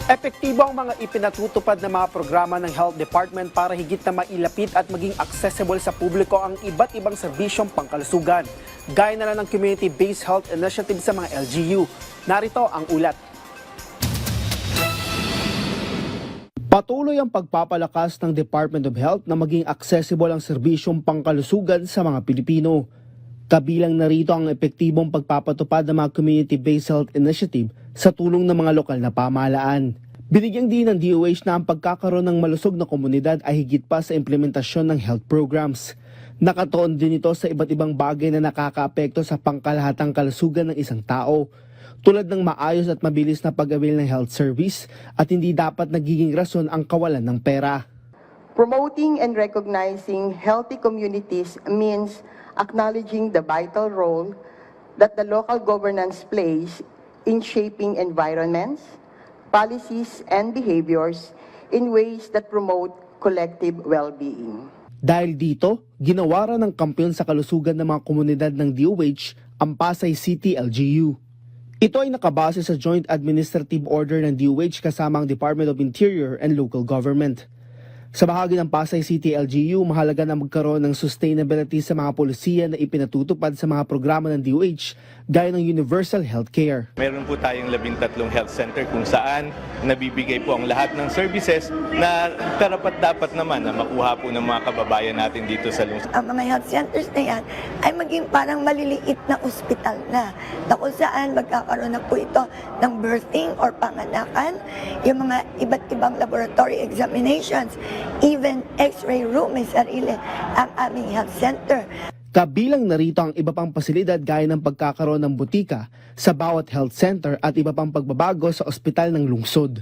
Epektibo ang mga ipinatutupad na mga programa ng Health Department para higit na mailapit at maging accessible sa publiko ang iba't ibang serbisyong pangkalusugan, gaya na lang ng Community-Based Health Initiative sa mga LGU. Narito ang ulat. Patuloy ang pagpapalakas ng Department of Health na maging accessible ang serbisyong pangkalusugan sa mga Pilipino. Kabilang na rito ang epektibong pagpapatupad ng mga Community-Based Health Initiative sa tulong ng mga lokal na pamahalaan. Binigyang din ng DOH na ang pagkakaroon ng malusog na komunidad ay higit pa sa implementasyon ng health programs. Nakatuon din ito sa iba't ibang bagay na nakakaapekto sa pangkalahatang kalusugan ng isang tao, tulad ng maayos at mabilis na pag-avail ng health service at hindi dapat nagiging rason ang kawalan ng pera. Promoting and recognizing healthy communities means acknowledging the vital role that the local governance plays in shaping environments, policies, and behaviors in ways that promote collective well-being. Dahil dito, ginawaran ng kampiyon sa kalusugan ng mga komunidad ng DOH ang Pasay City LGU. Ito ay nakabase sa Joint Administrative Order ng DOH kasama ang Department of Interior and Local Government. Sa bahagi ng Pasay City LGU, mahalaga na magkaroon ng sustainability sa mga polisiya na ipinatutupad sa mga programa ng DOH gaya ng Universal Healthcare. Meron po tayong 13 health center kung saan nabibigay po ang lahat ng services na karapat-dapat naman na makuha po ng mga kababayan natin dito sa lungsod. Ang mga health centers na yan ay maging parang maliliit na ospital na kung saan magkakaroon na po ito ng birthing or panganakan, yung mga iba't ibang laboratory examinations, even x-ray room may sarili ang aming health center. Kabilang na rito ang iba pang pasilidad gaya ng pagkakaroon ng butika sa bawat health center at iba pang pagbabago sa ospital ng lungsod.